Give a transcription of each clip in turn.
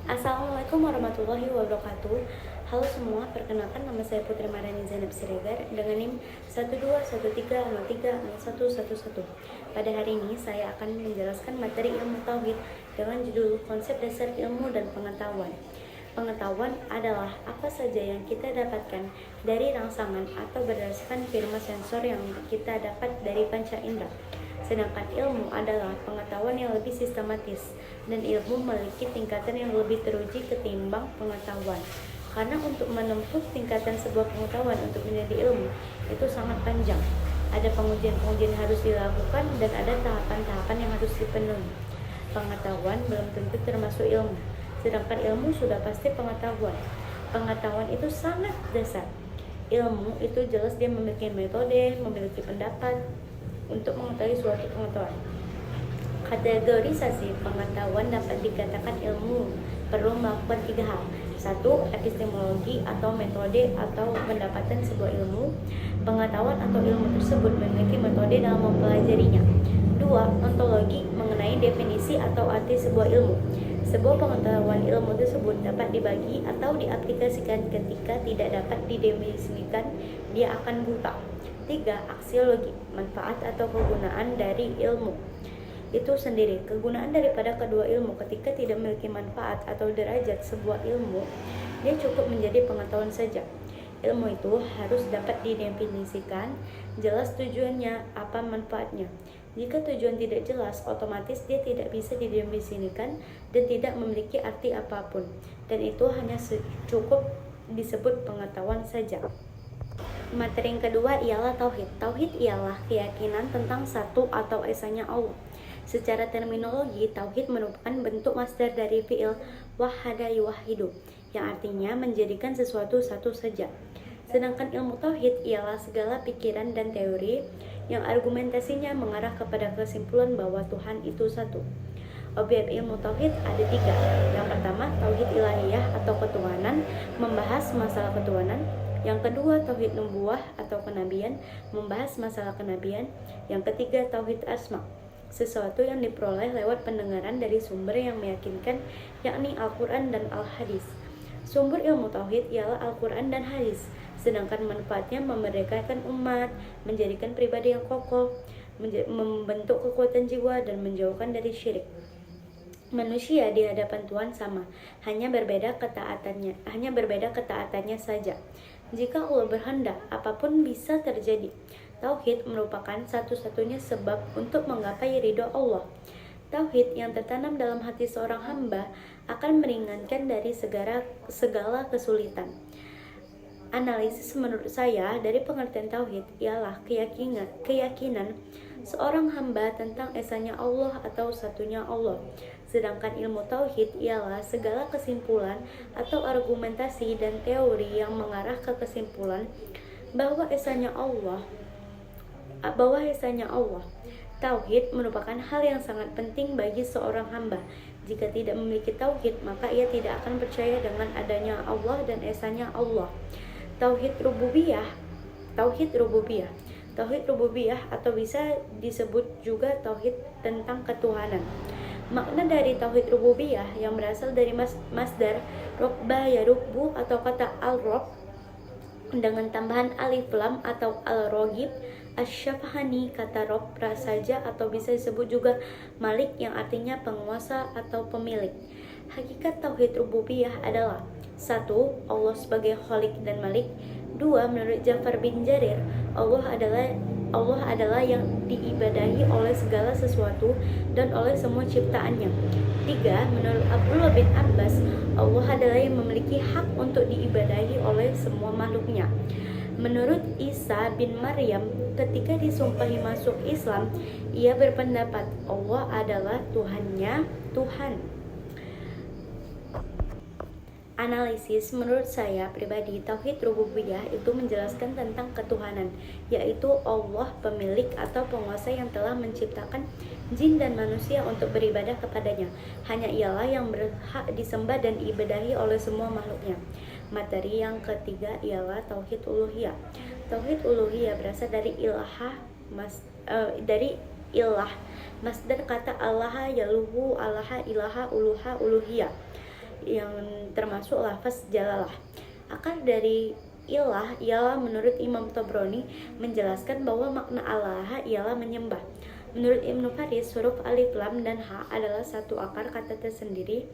Assalamualaikum warahmatullahi wabarakatuh. Halo semua, perkenalkan nama saya Putri Mariani Zainab Siregar dengan NIM 12130301111. Pada hari ini saya akan menjelaskan materi ilmu tauhid dengan judul konsep dasar ilmu dan pengetahuan. Pengetahuan adalah apa saja yang kita dapatkan dari rangsangan atau berdasarkan firma sensor yang kita dapat dari panca indera. Sedangkan ilmu adalah pengetahuan yang lebih sistematis, dan ilmu memiliki tingkatan yang lebih teruji ketimbang pengetahuan. Karena untuk menempuh tingkatan sebuah pengetahuan untuk menjadi ilmu itu sangat panjang. Ada pengujian-pengujian yang harus dilakukan dan ada tahapan-tahapan yang harus dipenuhi. Pengetahuan belum tentu termasuk ilmu, sedangkan ilmu sudah pasti pengetahuan. Pengetahuan itu sangat dasar. Ilmu itu jelas dia memiliki metode, memiliki pendapat untuk mengetahui suatu pengetahuan. Kategorisasi pengetahuan dapat dikatakan ilmu perlu melakukan 3 hal. 1. Epistemologi atau metode atau pendapatan sebuah ilmu. Pengetahuan atau ilmu tersebut memiliki metode dalam mempelajarinya. 2. Ontologi mengenai definisi atau arti sebuah ilmu. Sebuah pengetahuan ilmu tersebut dapat dibagi atau diaplikasikan ketika tidak dapat didefinisikan, dia akan buta. 3. Aksiologi, manfaat atau kegunaan dari ilmu itu sendiri. Kegunaan daripada kedua ilmu ketika tidak memiliki manfaat atau derajat sebuah ilmu, dia cukup menjadi pengetahuan saja. Ilmu itu harus dapat didefinisikan, jelas tujuannya, apa manfaatnya. Jika tujuan tidak jelas, otomatis dia tidak bisa didefinisikan dan tidak memiliki arti apapun, dan itu hanya cukup disebut pengetahuan saja. Materi yang kedua ialah tauhid. Tauhid ialah keyakinan tentang satu atau esanya Allah. Secara terminologi, tauhid merupakan bentuk masdar dari fi'il wahada yuwahidu, yang artinya menjadikan sesuatu satu saja. Sedangkan ilmu tauhid ialah segala pikiran dan teori yang argumentasinya mengarah kepada kesimpulan bahwa Tuhan itu satu. Objek ilmu tauhid ada 3. Yang pertama, tauhid ilahiyah atau ketuhanan, membahas masalah ketuhanan. Yang kedua, tauhid nubuwah atau kenabian, membahas masalah kenabian. Yang ketiga, tauhid asma, sesuatu yang diperoleh lewat pendengaran dari sumber yang meyakinkan, yakni Al-Quran dan Al-Hadis. Sumber ilmu tauhid ialah Al-Quran dan Hadis, sedangkan manfaatnya memerdekakan umat, menjadikan pribadi yang kokoh, membentuk kekuatan jiwa, dan menjauhkan dari syirik. Manusia di hadapan Tuhan sama, hanya berbeda ketaatannya saja. Jika Allah berkehendak, apapun bisa terjadi. Tauhid merupakan satu-satunya sebab untuk menggapai ridho Allah. Tauhid yang tertanam dalam hati seorang hamba akan meringankan dari segala kesulitan. Analisis menurut saya dari pengertian tauhid ialah keyakinan seorang hamba tentang esanya Allah atau satunya Allah. Sedangkan ilmu tauhid ialah segala kesimpulan atau argumentasi dan teori yang mengarah ke kesimpulan bahwa esanya Allah. Tauhid merupakan hal yang sangat penting bagi seorang hamba. Jika tidak memiliki tauhid, maka ia tidak akan percaya dengan adanya Allah dan esanya Allah. Tauhid rububiyah atau bisa disebut juga tauhid tentang ketuhanan. Makna dari tauhid rububiyah yang berasal dari masdar robba yarubbu atau kata al-rob dengan tambahan alif lam atau al-rogib asyafahani, kata rob prasaja atau bisa disebut juga malik yang artinya penguasa atau pemilik. Hakikat tauhid rububiyah adalah 1. Allah sebagai Khalik dan Malik. 2. Menurut Ja'far bin Jarir, Allah adalah yang diibadahi oleh segala sesuatu dan oleh semua ciptaannya. 3. Menurut Abdullah bin Abbas, Allah adalah yang memiliki hak untuk diibadahi oleh semua makhluknya. Menurut Isa bin Maryam, ketika disumpahi masuk Islam, ia berpendapat Allah adalah Tuhan. Analisis menurut saya pribadi, tauhid rububiyah itu menjelaskan tentang ketuhanan, yaitu Allah pemilik atau penguasa yang telah menciptakan jin dan manusia untuk beribadah kepadanya. Hanya ialah yang berhak disembah dan diibadahi oleh semua makhluknya. Materi yang ketiga ialah tauhid uluhiyah. Tauhid uluhiyah berasal dari ilah, masdar kata Allah yaluhu, Allah ilaha, uluha, uluhiyah. yang termasuk lafaz jalalah. Akar dari ilah ialah menurut Imam Tobroni menjelaskan bahwa makna Allah ialah menyembah. Menurut Ibnu Faris, huruf alif, lam, dan ha adalah satu akar kata tersendiri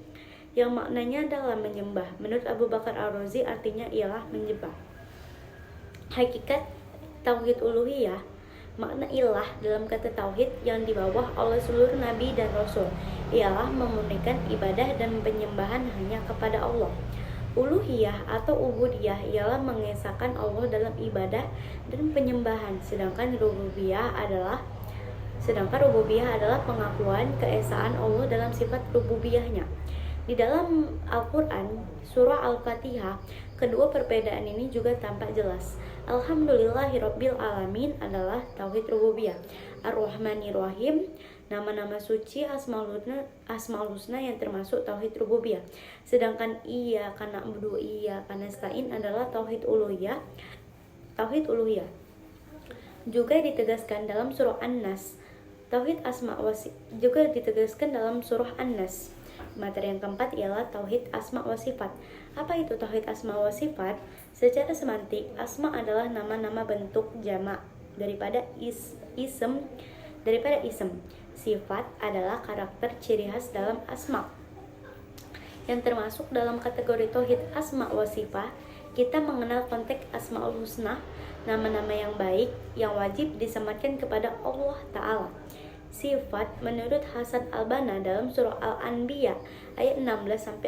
yang maknanya adalah menyembah. Menurut Abu Bakar Ar-Razi artinya ialah menyembah. Hakikat tauhid uluhiyah, makna ilah dalam kata tauhid yang dibawa oleh seluruh nabi dan rasul ialah memurnikan ibadah dan penyembahan hanya kepada Allah. Uluhiyah atau ubudiyah ialah mengesahkan Allah dalam ibadah dan penyembahan, sedangkan rububiyah adalah pengakuan keesaan Allah dalam sifat rububiyahnya. Di dalam Al-Quran, surah Al-Fatihah, kedua perbedaan ini juga tampak jelas. Alhamdulillahirabbil alamin adalah tauhid rububiyah. Ar-Rahmanir-Rahim, nama-nama suci Asmaul Husna yang termasuk tauhid rububiyah. Sedangkan iyyaka na'budu wa iyyaka nasta'in adalah tauhid uluhiyah. Juga ditegaskan dalam surah An-Nas. Tauhid asma wa juga ditegaskan dalam surah An-Nas. Materi yang keempat ialah tauhid asma wa sifat. Apa itu tauhid asma wa sifat? Secara semantik, asma adalah nama-nama bentuk jamak daripada ism. Sifat adalah karakter ciri khas dalam asma. Yang termasuk dalam kategori tauhid asma wa sifat, kita mengenal konteks Asmaul Husna, nama-nama yang baik yang wajib disematkan kepada Allah Ta'ala. Sifat menurut Hasan Al-Banna dalam surah Al-Anbiya ayat 16-18,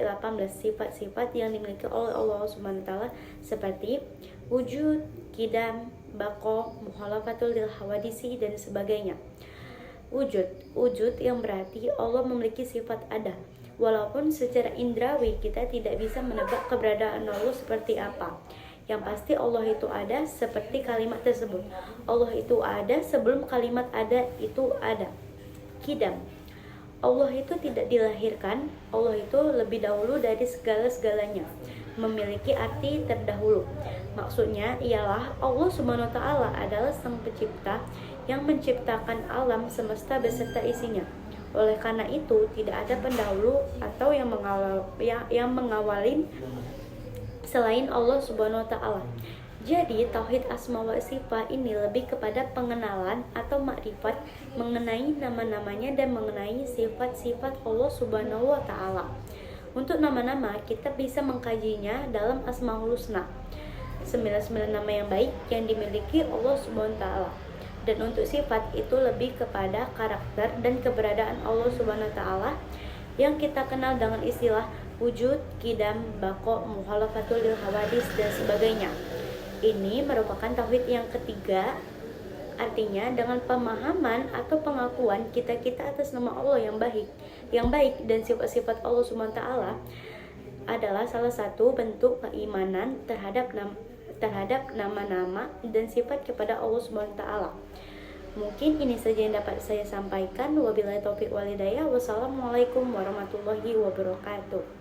sifat-sifat yang dimiliki oleh Allah SWT seperti wujud, qidam, baqa, mukhalafatul lil hawadisi, dan sebagainya. Wujud yang berarti Allah memiliki sifat ada. Walaupun secara indrawi kita tidak bisa menebak keberadaan Allah seperti apa, yang pasti Allah itu ada seperti kalimat tersebut. Allah itu ada sebelum kalimat ada itu ada. Qidam, Allah itu tidak dilahirkan, Allah itu lebih dahulu dari segala-segalanya, memiliki arti terdahulu. Maksudnya ialah Allah Subhanahu wa Ta'ala adalah sang pencipta yang menciptakan alam semesta beserta isinya. Oleh karena itu tidak ada pendahulu atau yang mengawali selain Allah Subhanahu wa Ta'ala. Jadi tauhid asma wa sifat ini lebih kepada pengenalan atau makrifat mengenai nama-namanya dan mengenai sifat-sifat Allah Subhanahu wa Ta'ala. Untuk nama-nama kita bisa mengkajinya dalam Asmaul Husna, 99 nama yang baik yang dimiliki Allah Subhanahu wa Ta'ala. Dan untuk sifat itu lebih kepada karakter dan keberadaan Allah Subhanahu wa Ta'ala yang kita kenal dengan istilah wujud, qidam, baqa, mukhalafatul lil hawadis, dan sebagainya. Ini merupakan tauhid yang ketiga, artinya dengan pemahaman atau pengakuan kita atas nama Allah yang baik dan sifat-sifat Allah Subhanahu wa Ta'ala adalah salah satu bentuk keimanan terhadap nama-nama dan sifat kepada Allah Subhanahu wa Ta'ala. Mungkin ini saja yang dapat saya sampaikan. Wabillahi taufiq wal hidayah. Wassalamualaikum warahmatullahi wabarakatuh.